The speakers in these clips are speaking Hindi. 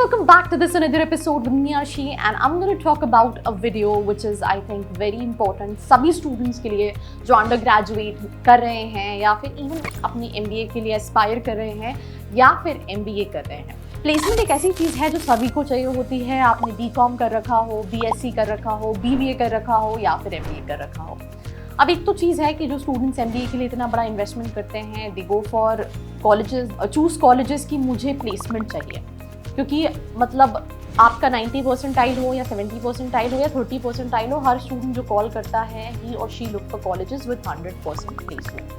welcome back to this another episode with Miyashi and I'm going to talk about a video which is I think very important सभी students के लिए जो अंडर ग्रेजुएट कर रहे हैं या फिर इवन अपनी MBA के लिए एस्पायर कर रहे हैं या फिर MBA कर रहे हैं। प्लेसमेंट एक ऐसी चीज़ है जो सभी को चाहिए होती है। आपने BCom कर रखा हो, BSc कर रखा हो, BBA कर रखा हो या फिर MBA कर रखा हो। अब एक तो चीज़ है कि जो स्टूडेंट्स MBA के लिए इतना बड़ा इन्वेस्टमेंट करते हैं, they go for colleges, choose colleges की मुझे प्लेसमेंट चाहिए, क्योंकि मतलब आपका 90 परसेंटाइल हो या 70 परसेंटाइल हो या 30 परसेंटाइल हो, हर स्टूडेंट जो कॉल करता है ही और she look for colleges with 100% placement.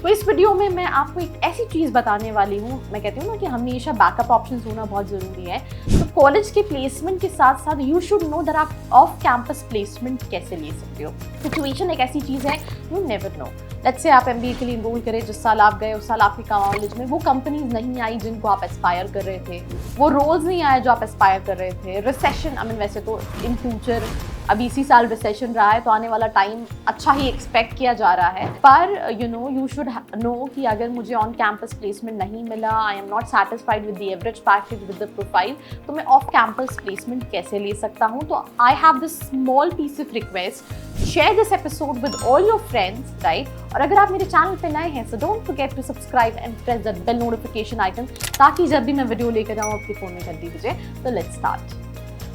तो इस वीडियो में मैं आपको एक ऐसी चीज़ बताने वाली हूँ, मैं कहती हूँ ना कि हमेशा बैकअप ऑप्शंस होना बहुत ज़रूरी है। तो कॉलेज के प्लेसमेंट के साथ साथ यू शुड नो दैट आप ऑफ कैंपस प्लेसमेंट कैसे ले सकते हो। सिचुएशन एक ऐसी चीज़ है, you never know. Let's say आप MBA के लिए इनरोल करें, जिस साल आप गए उस साल आपके कॉलेज में वो कंपनीज नहीं आई जिनको आप एस्पायर कर रहे थे, वो रोल्स नहीं आए जो आप एस्पायर कर रहे थे। रिसेशन, आई मीन वैसे तो इन फ्यूचर अभी इसी साल रिसेशन रहा है तो आने वाला टाइम अच्छा ही एक्सपेक्ट किया जा रहा है, पर यू शुड नो कि अगर मुझे ऑन कैंपस प्लेसमेंट नहीं मिला, I am not satisfied with the average package with the profile, तो मैं ऑफ कैंपस प्लेसमेंट कैसे ले सकता हूँ। तो I have this small piece of request, share this episode with all your friends, right. और अगर आप मेरे चैनल पे नए हैं, so don't forget to subscribe and press the bell notification icon, ताकि जब भी मैं वीडियो लेकर जाऊँ आपके फ़ोन में जल्दी बजे। तो लेट्स स्टार्ट।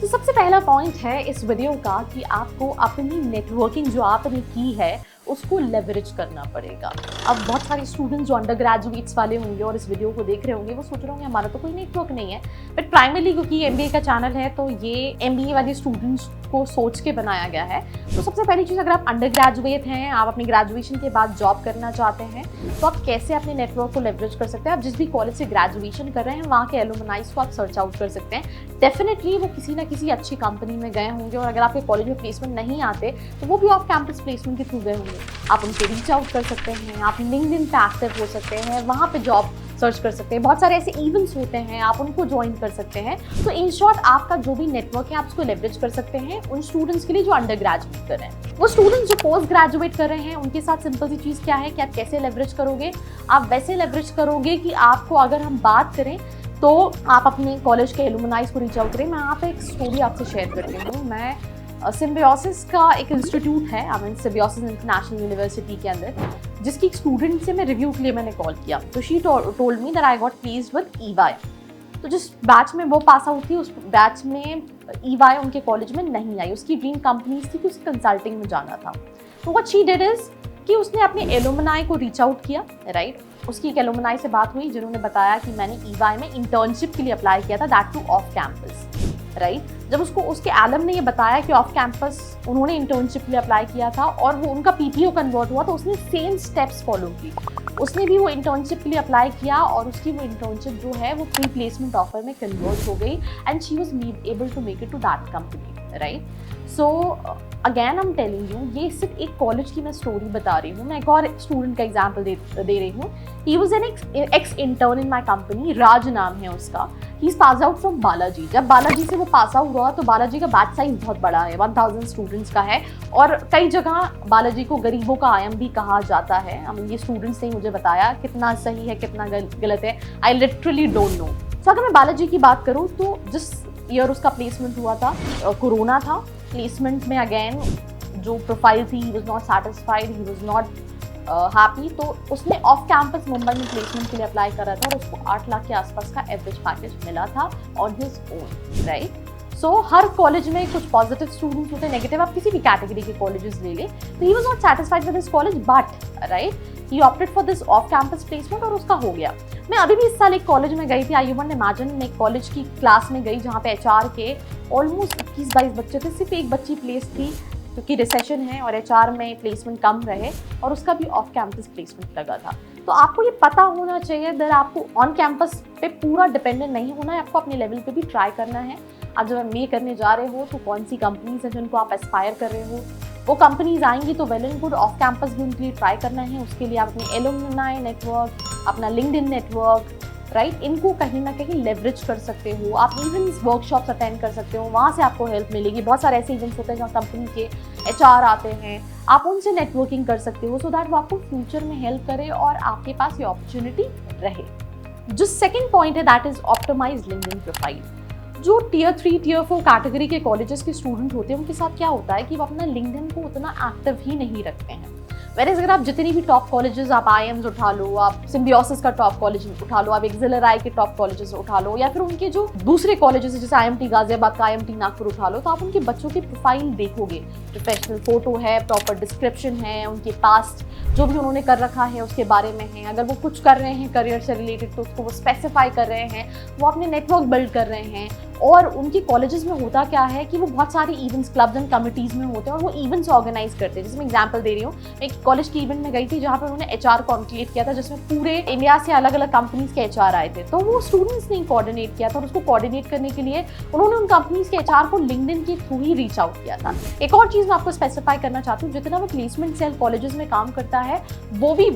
तो सबसे पहला पॉइंट है इस वीडियो का कि आपको अपनी नेटवर्किंग जो आपने की है उसको लेवरेज करना पड़ेगा। अब बहुत सारे स्टूडेंट्स जो अंडर ग्रेजुएट्स वाले होंगे और इस वीडियो को देख रहे होंगे वो सोच रहे होंगे हमारा तो कोई नेटवर्क नहीं है, बट प्राइमरली क्योंकि MBA का चैनल है तो ये MBA वाले स्टूडेंट्स को सोच के बनाया गया है। तो सबसे पहली चीज़, अगर आप अंडर ग्रेजुएट हैं, आप अपनी ग्रेजुएशन के बाद जॉब करना चाहते हैं, तो आप कैसे अपने नेटवर्क को लेवरेज कर सकते हैं। आप जिस भी कॉलेज से ग्रेजुएशन कर रहे हैं वहाँ के एलुमनाइज को आप सर्च आउट कर सकते हैं। डेफिनेटली वो किसी ना किसी अच्छी कंपनी में गए होंगे और अगर आपके कॉलेज में प्लेसमेंट नहीं आते तो वो भी ऑफ कैंपस प्लेसमेंट के थ्रू गए होंगे। आप उनसे रीच आउट कर सकते हैं, आप लिंक्डइन पे एक्टिव हो सकते हैं, वहाँ पे जॉब सर्च कर सकते हैं। बहुत सारे ऐसे इवेंट्स होते हैं, आप उनको ज्वाइन कर सकते हैं। तो इन शॉर्ट आपका जो भी नेटवर्क है आप उसको लेवरेज कर सकते हैं उन स्टूडेंट्स के लिए जो अंडर ग्रेजुएट कर रहे हैं। वो स्टूडेंट्स जो पोस्ट ग्रेजुएट कर रहे हैं उनके साथ सिंपल सी चीज़ क्या है कि आप कैसे लेवरेज करोगे। आप वैसे लेवरेज करोगे कि आपको, अगर हम बात करें तो आप अपने कॉलेज के एलुमनाइज को रीच आउट करें। मैं यहाँ पे एक स्टोरी आपसे शेयर करती हूँ। मैं सिम्बियोसिस का एक इंस्टीट्यूट है, I mean symbiosis international university के अंदर, जिसकी एक स्टूडेंट से मैं रिव्यू के लिए मैंने कॉल किया। तो she told me that I got placed with EY। तो जिस बैच में वो पास आउट थी उस बैच में EY उनके कॉलेज में नहीं आई। उसकी ड्रीम कंपनीज थी कि उसे कंसल्टिंग में जाना था। तो व्हाट शी डिड इज कि उसने अपने एलुमनाई को रीच आउट किया, राइट। उसकी एक एलुमनाई से बात हुई जिन्होंने बताया कि मैंने EY में इंटर्नशिप के लिए अप्लाई किया था, that two off campus, right. जब उसको उसके एलम ने ये बताया कि ऑफ कैंपस उन्होंने इंटर्नशिप के लिए अप्लाई किया था और वो उनका PTO कन्वर्ट हुआ, तो उसने सेम स्टेप्स फॉलो की। उसने भी वो इंटर्नशिप के लिए अप्लाई किया और उसकी वो इंटर्नशिप जो है वो प्री प्लेसमेंट ऑफर में कन्वर्ट हो गई and she was able to make it to that company, right. So again I am telling you, ये सिर्फ एक कॉलेज की मैं स्टोरी बता रही हूँ। मैं एक और स्टूडेंट का एग्जाम्पल दे रही हूँ। He was an ex intern in my company, Raj नाम है उसका। He is pass out from Balaji. जब बालाजी से वो पास आउट हुआ तो बालाजी का बैच साइज बहुत बड़ा है, 1000 स्टूडेंट्स का है और कई जगह बालाजी को गरीबों का IIM भी कहा जाता है। ये स्टूडेंट्स ने मुझे बताया, कितना सही है कितना गलत है आई लिटरली डोंट नो। तो अगर मैं बालाजी की बात करूँ तो जिस ईयर उसका प्लेसमेंट हुआ था कोरोना था। प्लेसमेंट में अगेन जो प्रोफाइल थी, he was not satisfied, he was not happy. तो उसने ऑफ कैंपस मुंबई में प्लेसमेंट के लिए अप्लाई करा था और उसको 8 लाख के आसपास का एवरेज पैकेज मिला था on his own, right. So her college में कुछ पॉजिटिव स्टूडेंट्स होते हैं, नेगेटिव, आप किसी भी कैटेगरी के कॉलेजेस ले लें। तो he was not satisfied with this college but right he opted for this off campus placement और उसका हो गया। मैं अभी भी इस साल एक कॉलेज में गई थी, आई वन इमेजिन, मैं एक कॉलेज की क्लास में गई जहाँ पे HR के ऑलमोस्ट 21-22 बच्चे थे, सिर्फ एक बच्ची प्लेस थी क्योंकि रिसेशन है और HR में प्लेसमेंट कम रहे और उसका भी ऑफ कैंपस प्लेसमेंट लगा था। तो आपको ये पता होना चाहिए दैट आपको ऑन कैंपस पे पूरा डिपेंडेंट नहीं होना है, आपको अपने लेवल पे भी ट्राई करना है। आप जब MBA करने जा रहे हो तो कौन सी कंपनीज हैं जिनको आप एस्पायर कर रहे हो, वो कंपनीज आएंगी तो well and good, off campus भी उनके लिए ट्राई करना है। उसके लिए आप अपनी एलुमनाई नेटवर्क, अपना लिंक्डइन नेटवर्क, राइट, इनको कहीं ना कहीं लेवरेज कर सकते हो। आप इवेंट्स वर्कशॉप्स अटेंड कर सकते हो, वहाँ से आपको हेल्प मिलेगी। बहुत सारे ऐसे इवेंट्स होते हैं जहाँ कंपनी के HR आते हैं, आप उनसे नेटवर्किंग कर सकते हो सो दैट वो आपको फ्यूचर में हेल्प करे और आपके पास ये अपॉर्चुनिटी रहे। जो सेकंड पॉइंट है that is optimise LinkedIn profile. जो टियर 3 टियर 4 कैटेगरी के कॉलेजेस के स्टूडेंट होते हैं उनके साथ क्या होता है कि वो अपना लिंक्डइन को उतना एक्टिव ही नहीं रखते हैं। वेरेज अगर आप जितनी भी टॉप कॉलेजेस, आप IIMs उठा लो, आप सिम्बियोसिस का टॉप कॉलेज उठा लो, आप एक्सिलराई के टॉप कॉलेजेस उठा लो, या फिर उनके जो दूसरे कॉलेजेस जैसे IMT गाजियाबाद का, IMT नागपुर उठा लो, तो आप उनके बच्चों की प्रोफाइल देखोगे, प्रोफेशनल फोटो है, प्रॉपर डिस्क्रिप्शन है, उनके पास्ट जो भी उन्होंने कर रखा है उसके बारे में है। अगर वो कुछ कर रहे हैं करियर से रिलेटेड तो उसको वो स्पेसिफाई कर रहे हैं, वो अपने नेटवर्क बिल्ड कर रहे हैं। और उनके कॉलेजेस में होता क्या है कि वो बहुत सारे इवेंट्स, क्लब्स एंड कमिटीज़ में होते हैं और वो इवेंट्स ऑर्गेनाइज करते हैं। जैसे मैं एग्जांपल दे रही हूँ, मैं एक कॉलेज के इवेंट में गई थी जहाँ पर उन्होंने HR कॉन्क्लेव किया था, जिसमें पूरे इंडिया से अलग अलग कंपनीज के HR आए थे। तो वो स्टूडेंट्स ने कोऑर्डिनेट किया था और उसको कोऑर्डिनेट करने के लिए उन्होंने उन कंपनीज के HR को लिंक्डइन के थ्रू ही रीच आउट किया था। एक और चीज़ मैं आपको स्पेसिफाई करना चाहती हूँ, जितना वो प्लेसमेंट सेल कॉलेजेस में काम करता है वो भी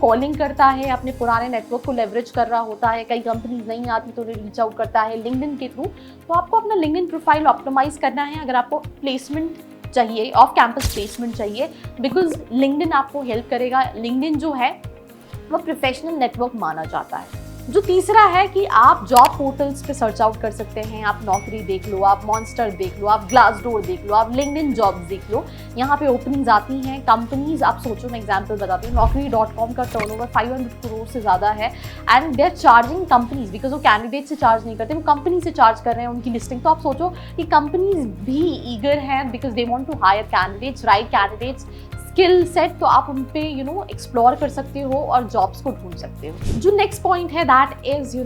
कॉलिंग करता है, अपने पुराने नेटवर्क को लेवरेज कर रहा होता है। कई कंपनीज नहीं आती तो उन्हें रीच आउट करता है लिंक्डइन के थ्रू। तो आपको अपना लिंक्डइन प्रोफाइल ऑप्टिमाइज करना है अगर आपको प्लेसमेंट चाहिए, ऑफ कैंपस प्लेसमेंट चाहिए, बिकॉज लिंक्डइन आपको हेल्प करेगा। लिंक्डइन जो है वो प्रोफेशनल नेटवर्क माना जाता है। जो तीसरा है कि आप जॉब पोर्टल्स पे सर्च आउट कर सकते हैं। आप नौकरी देख लो, आप मॉन्स्टर देख लो, आप ग्लासडोर देख लो, आप लिंक्डइन जॉब्स देख लो। यहाँ पे ओपनिंग्स आती हैं। कंपनीज आप सोचो, मैं एग्जांपल बताती हूँ, Naukri.com का टर्नओवर 500 करोड़ से ज़्यादा है and they are charging companies, because वो कैंडिडेट से चार्ज नहीं करते, वो कंपनी से चार्ज कर रहे हैं उनकी लिस्टिंग। तो आप सोचो कि कंपनीज भी ईगर हैं because they want to hire candidates, right candidates, skill set. तो आप उन पे एक्सप्लोर कर सकते हो और जॉब्स को ढूंढ सकते हो। जो नेक्स्ट पॉइंट है दैट इज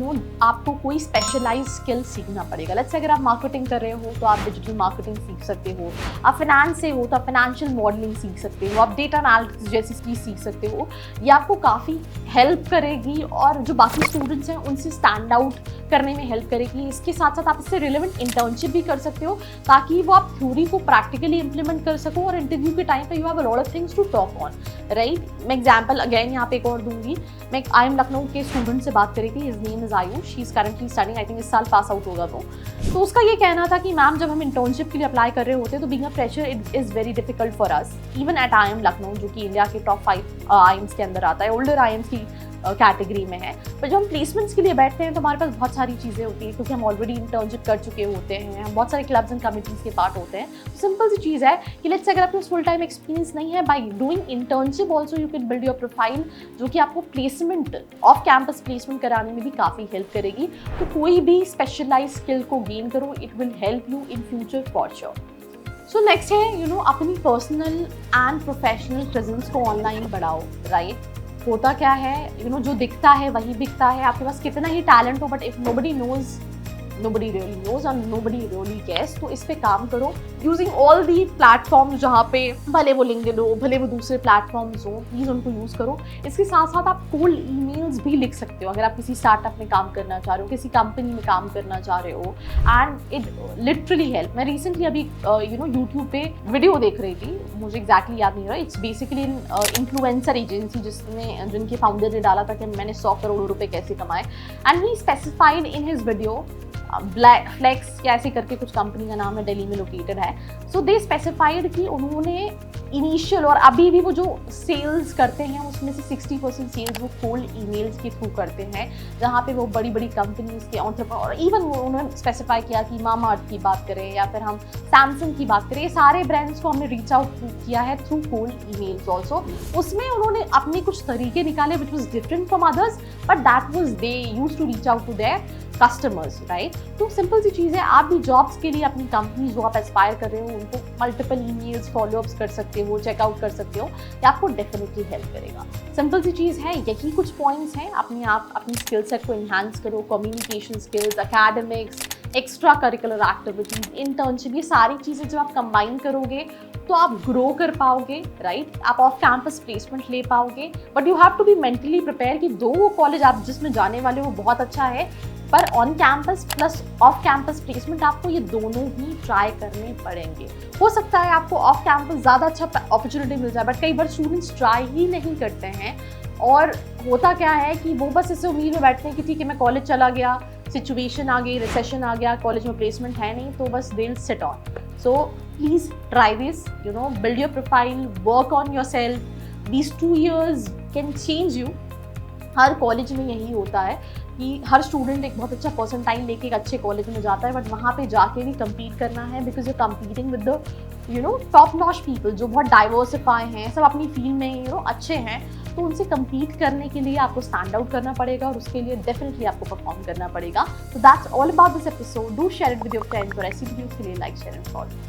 आपको कोई स्पेशलाइज स्किल सीखना पड़ेगा। लेट्स से अगर आप मार्केटिंग कर रहे हो तो आप डिजिटल मार्केटिंग सीख सकते हो, आप फाइनेंस से हो तो आप फाइनेंशियल मॉडलिंग सीख सकते हो, आप डेटा एनालिटिक्स जैसी चीज सीख सकते हो। ये आपको काफ़ी हेल्प करेगी और जो बाकी स्टूडेंट्स हैं उनसे स्टैंड आउट करने में हेल्प करेगी। इसके साथ साथ आप इससे रिलेवेंट इंटर्नशिप भी कर सकते हो ताकि वो आप थ्योरी को प्रैक्टिकली इंप्लीमेंट कर सको और इंटरव्यू के टाइम पे you have a lot of things to talk on, right. मैं एग्जांपल अगेन यहाँ पे एक और दूंगी। मैं IIM लखनऊ के स्टूडेंट से बात करी थी, his name is Ayush, she is currently studying, I think इस साल पास आउट होगा। तो उसका ये कहना था कि मैम जब हम इंटर्नशिप के लिए अप्लाई कर रहे होते हैं तो being a fresher it is very difficult for us, even at IIM Lucknow जो कि इंडिया के टॉप 5 IIMs के अंदर आता है, ओल्डर IIMs की कैटेगरी में है। पर जब हम प्लेसमेंट्स के लिए बैठते हैं तो हमारे पास बहुत सारी चीज़ें होती हैं क्योंकि हम ऑलरेडी इंटर्नशिप कर चुके होते हैं, हम बहुत सारे क्लब्स एंड कमिटीज़ के पार्ट होते हैं। तो सिंपल सी चीज़ है कि लेट्स से अगर आपके पास फुल टाइम एक्सपीरियंस नहीं है, by doing internship also you can build your profile, जो कि आपको प्लेसमेंट, ऑफ कैंपस प्लेसमेंट कराने में भी काफ़ी हेल्प करेगी। तो कोई भी स्पेशलाइज स्किल को गेन करो, it will help you in future for sure. So next है अपनी पर्सनल एंड प्रोफेशनल प्रेजेंस को ऑनलाइन बढ़ाओ, राइट। होता क्या है जो दिखता है वही बिकता है। आपके पास कितना ही टैलेंट हो but if nobody knows, nobody really knows and nobody really cares। तो इस पे काम करो यूजिंग ऑल दी प्लेटफॉर्म्स, जहाँ पे भले वो लिंक्डइन हो, भले वो दूसरे प्लेटफॉर्म्स हो, प्लीज़ उनको यूज़ करो। इसके साथ साथ आप कोल्ड ईमेल्स भी लिख सकते हो अगर आप किसी स्टार्टअप में काम करना चाह रहे हो, किसी कंपनी में काम करना चाह रहे हो, एंड इट लिटरली हेल्प। मैं रिसेंटली अभी यूट्यूब पे वीडियो देख रही थी, मुझे एग्जैक्टली याद नहीं रहा, इट्स बेसिकली इन्फ्लुएंसर एजेंसी जिनके फाउंडर ने डाला था कि मैंने 100 करोड़ रुपए कैसे कमाए, and he specified in his video, black flex कैसे करके कुछ कंपनी का नाम है, दिल्ली में लोकेटेड है। सो दे स्पेसिफाइड कि उन्होंने इनिशियल और अभी भी वो जो सेल्स करते हैं उसमें से 60% सेल्स वो कोल्ड ईमेल्स के थ्रू करते हैं, जहाँ पे वो बड़ी बड़ी कंपनीज के एंटरप्रेन्योर, और इवन उन्होंने स्पेसिफाई किया कि मामा अर्थ की बात करें या फिर हम सैमसंग की बात करें, ये सारे ब्रांड्स को हमने रीच आउट किया है थ्रू कोल्ड ईमेल्स ऑल्सो। उसमें उन्होंने अपने कुछ तरीके निकाले which was different from others, but that was they use to reach out to their customers, right. तो सिंपल सी चीज़ है, आप भी जॉब्स के लिए अपनी कंपनी जो आप एस्पायर कर रहे हो उनको मल्टीपल ईमेल्स फॉलोअप्स कर सकते हो, चेकआउट कर सकते हो, ये आपको डेफिनेटली हेल्प करेगा। सिंपल सी चीज़ है, यही कुछ पॉइंट्स हैं। अपनी स्किल सेट को इन्हांस करो, communication skills, academics, extra curricular activities, internship, ये सारी चीज़ें जब आप कंबाइन करोगे तो आप ग्रो कर पाओगे, राइट। आप ऑफ कैंपस प्लेसमेंट ले पाओगे, but you have to be mentally prepare कि दो वो कॉलेज आप जिसमें जाने वाले हो बहुत अच्छा है, पर on campus plus off campus placement आपको ये दोनों ही ट्राई करने पड़ेंगे। हो सकता है आपको ऑफ कैंपस ज़्यादा अच्छा अपॉर्चुनिटी मिल जाए, बट कई बार स्टूडेंट्स ट्राई ही नहीं करते हैं, और होता क्या है कि वो बस इस उम्मीद में बैठते हैं कि ठीक है मैं कॉलेज चला गया, सिचुएशन आ गई, रिसेशन आ गया, कॉलेज में प्लेसमेंट है नहीं, तो बस they will sit on. So please try this, build your profile, work on your self. These 2 years can change you. Her college में यही होता है कि हर स्टूडेंट एक बहुत अच्छा परसेंटाइल लेके एक अच्छे कॉलेज में जाता है, बट वहाँ पे जाके भी कम्पीट करना है, because you competing with the top notch people जो बहुत डाइवर्सिफाई हैं, सब अपनी फील्ड में अच्छे हैं। तो उनसे कम्पीट करने के लिए आपको स्टैंड आउट करना पड़ेगा और उसके लिए डेफिनेटली आपको परफॉर्म करना पड़ेगा। तो that's all about this episode. Do share it with your friends और ऐसी वीडियोस के लिए लाइक, शेयर एंड फॉलो।